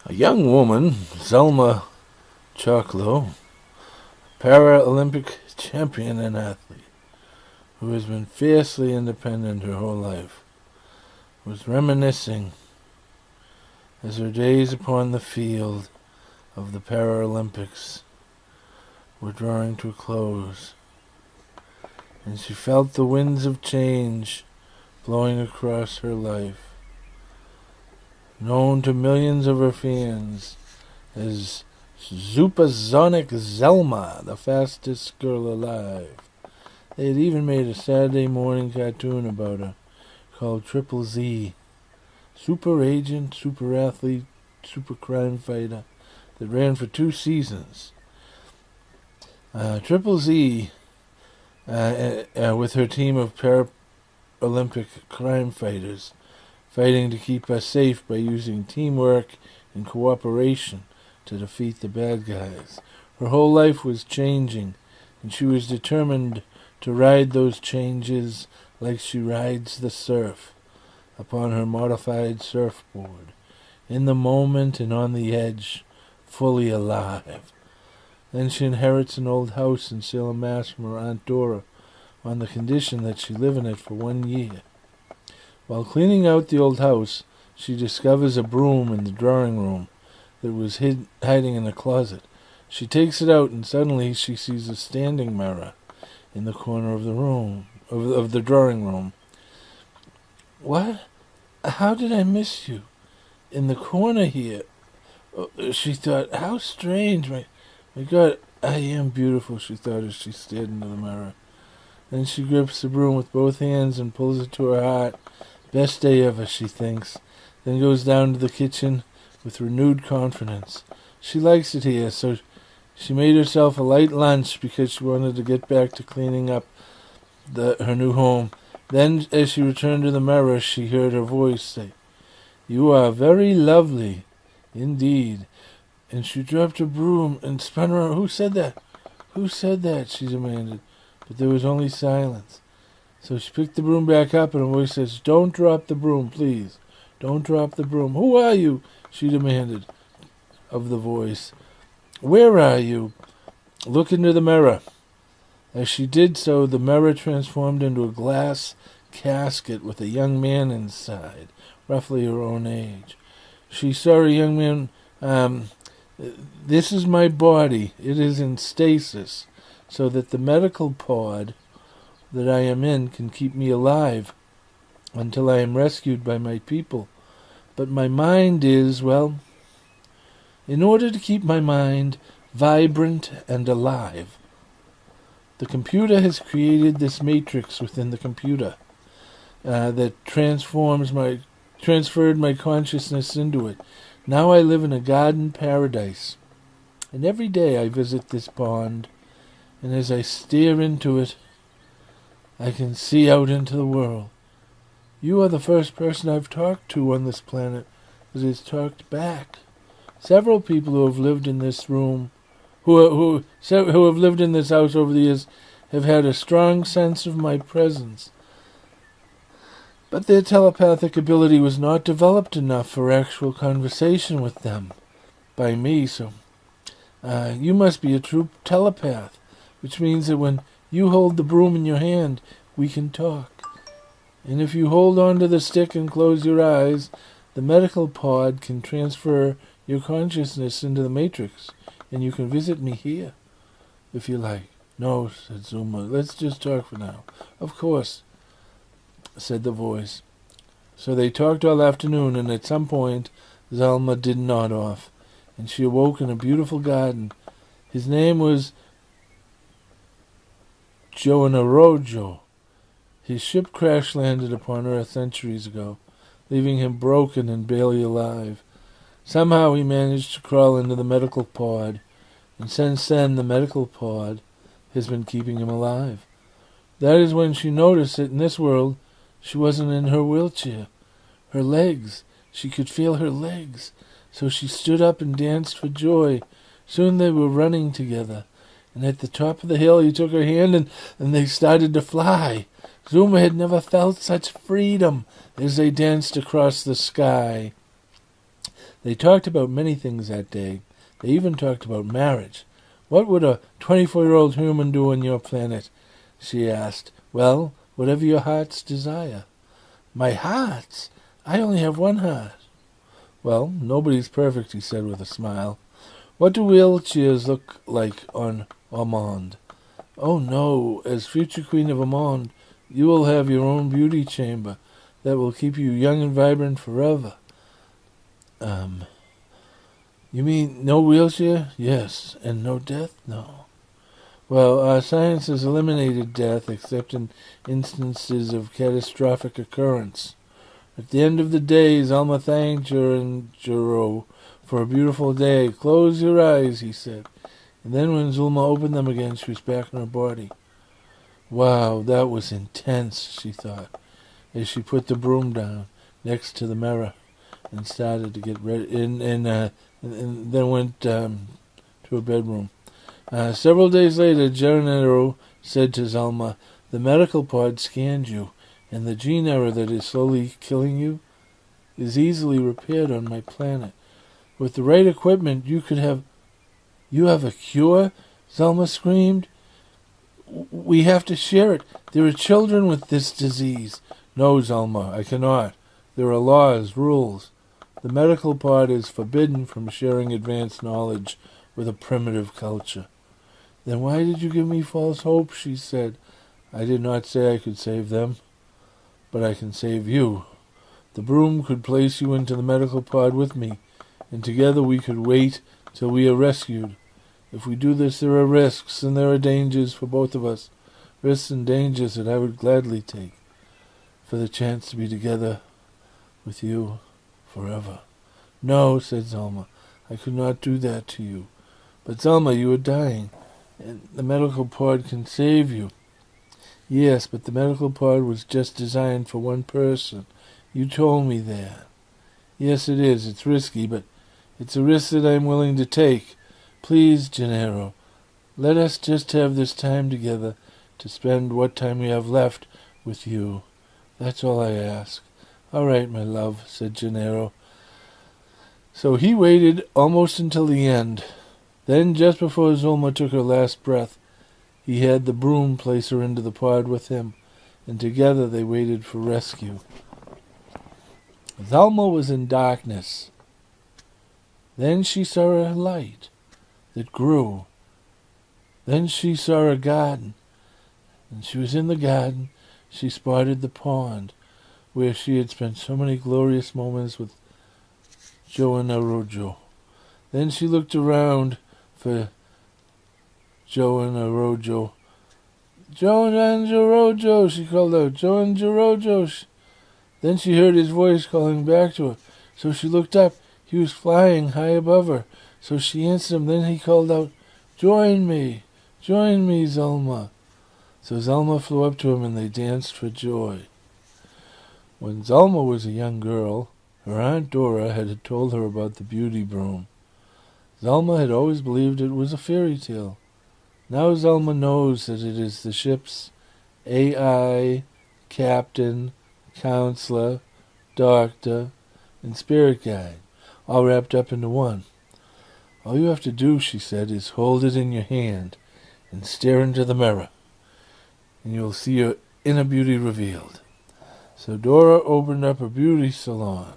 A young woman, Zulma Choklo, Paralympic champion and athlete, who has been fiercely independent her whole life, was reminiscing as her days upon the field of the Paralympics were drawing to a close, and she felt the winds of change blowing across her life. Known to millions of her fans as Zuper Sonic Zulma, the fastest girl alive. They had even made a Saturday morning cartoon about her called Triple Z. Super agent, super athlete, super crime fighter that ran for 2 seasons. Triple Z, with her team of Paralympic crime fighters, fighting to keep us safe by using teamwork and cooperation to defeat the bad guys. Her whole life was changing, and she was determined to ride those changes like she rides the surf upon her modified surfboard, in the moment and on the edge, fully alive. Then she inherits an old house in Salem, Mass from her Aunt Dora, on the condition that she live in it for 1 year. While cleaning out the old house, she discovers a broom in the drawing room that was hiding in a closet. She takes it out, and suddenly she sees a standing mirror in the corner of the room, of the drawing room. "What? How did I miss you? In the corner here?" She thought, "How strange. My God, I am beautiful," she thought as she stared into the mirror. Then she grips the broom with both hands and pulls it to her heart. Best day ever, she thinks, then goes down to the kitchen with renewed confidence. She likes it here, so she made herself a light lunch because she wanted to get back to cleaning up her new home. Then, as she returned to the mirror, she heard her voice say, "You are very lovely, indeed." And she dropped her broom and spun around. "Who said that? Who said that?" she demanded. But there was only silence. So she picked the broom back up, and her voice says, "Don't drop the broom, please. Don't drop the broom." "Who are you?" she demanded of the voice. "Where are you?" "Look into the mirror." As she did so, the mirror transformed into a glass casket with a young man inside, roughly her own age. She saw a young man. "This is my body. It is in stasis, so that the medical pod that I am in can keep me alive until I am rescued by my people. But my mind is, well, in order to keep my mind vibrant and alive, the computer has created this matrix within the computer that transferred my consciousness into it. Now I live in a garden paradise, and every day I visit this pond, and as I stare into it, I can see out into the world. You are the first person I've talked to on this planet that has talked back. Several people who have lived in this room, who have lived in this house over the years, have had a strong sense of my presence. But their telepathic ability was not developed enough for actual conversation with them by me, so you must be a true telepath, which means that when you hold the broom in your hand, we can talk. And if you hold on to the stick and close your eyes, the medical pod can transfer your consciousness into the matrix, and you can visit me here, if you like." "No," said Zulma. "Let's just talk for now." "Of course," said the voice. So they talked all afternoon, and at some point, Zulma did nod off, and she awoke in a beautiful garden. His name was Joannarojo. His ship crash-landed upon Earth centuries ago, leaving him broken and barely alive. Somehow he managed to crawl into the medical pod, and since then the medical pod has been keeping him alive. That is when she noticed that in this world she wasn't in her wheelchair. Her legs, she could feel her legs, so she stood up and danced for joy. Soon they were running together, and at the top of the hill he took her hand and they started to fly. Zulma had never felt such freedom as they danced across the sky. They talked about many things that day. They even talked about marriage. "What would a 24-year-old human do on your planet?" she asked. "Well, whatever your heart's desire." "My heart's? I only have one heart." "Well, nobody's perfect," he said with a smile. "What do wheelchairs look like on Armand?" "Oh no, as future Queen of Armand, you will have your own beauty chamber that will keep you young and vibrant forever." You mean no wheelchair?" "Yes. And no death?" "No." "Well, our science has eliminated death except in instances of catastrophic occurrence." At the end of the day, Zulma thanked Juro for a beautiful day. "Close your eyes," he said. And then when Zulma opened them again, she was back in her body. Wow, that was intense, she thought, as she put the broom down next to the mirror and started to get ready, and then went to her bedroom. Several days later, Gennaro said to Zulma, "The medical pod scanned you, and the gene error that is slowly killing you is easily repaired on my planet. With the right equipment, you have a cure?" Zulma screamed. "We have to share it. There are children with this disease." "No, Zulma, I cannot. There are laws, rules. The medical pod is forbidden from sharing advanced knowledge with a primitive culture." "Then why did you give me false hope?" she said. "I did not say I could save them, but I can save you. The broom could place you into the medical pod with me, and together we could wait till we are rescued. If we do this, there are risks and there are dangers for both of us, risks and dangers that I would gladly take for the chance to be together with you forever." "No," said Zulma, "I could not do that to you." "But Zulma, you are dying, and the medical pod can save you." "Yes, but the medical pod was just designed for one person. You told me that." "Yes, it is. It's risky, but it's a risk that I'm willing to take. Please, Gennaro, let us just have this time together to spend what time we have left with you. That's all I ask." "All right, my love," said Gennaro. So he waited almost until the end. Then, just before Zulma took her last breath, he had the broom place her into the pod with him, and together they waited for rescue. Zulma was in darkness. Then she saw a light that grew. Then she saw a garden, and she was in the garden. She spotted the pond where she had spent so many glorious moments with Joe and Arojo. Then she looked around for Joe and Arojo. "Joe and Arojo," she called out. "Joe and Arojo." Then she heard his voice calling back to her. So she looked up. He was flying high above her. So she answered him. Then he called out, Join me, Zulma." So Zulma flew up to him and they danced for joy. When Zulma was a young girl, her Aunt Dora had told her about the beauty broom. Zulma had always believed it was a fairy tale. Now Zulma knows that it is the ship's AI, captain, counselor, doctor, and spirit guide, all wrapped up into one. "All you have to do," she said, "is hold it in your hand and stare into the mirror, and you'll see your inner beauty revealed." So Dora opened up a beauty salon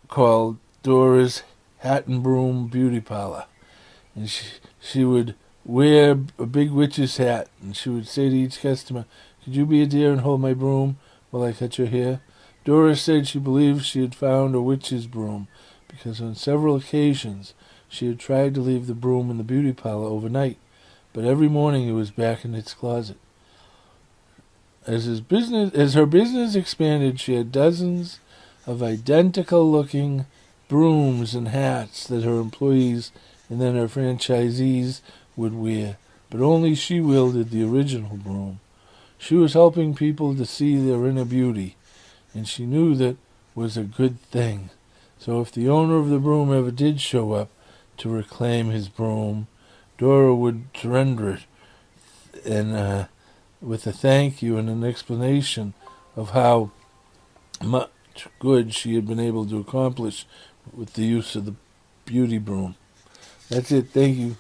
called Dora's Hat and Broom Beauty Parlor. And she would wear a big witch's hat, and she would say to each customer, "Could you be a dear and hold my broom while I cut your hair?" Dora said she believed she had found a witch's broom, because on several occasions she had tried to leave the broom in the beauty parlor overnight, but every morning it was back in its closet. As her business expanded, she had dozens of identical-looking brooms and hats that her employees and then her franchisees would wear, but only she wielded the original broom. She was helping people to see their inner beauty, and she knew that was a good thing. So if the owner of the broom ever did show up to reclaim his broom, Dora would surrender it, and with a thank you and an explanation of how good she had been able to accomplish with the use of the beauty broom. That's it. Thank you.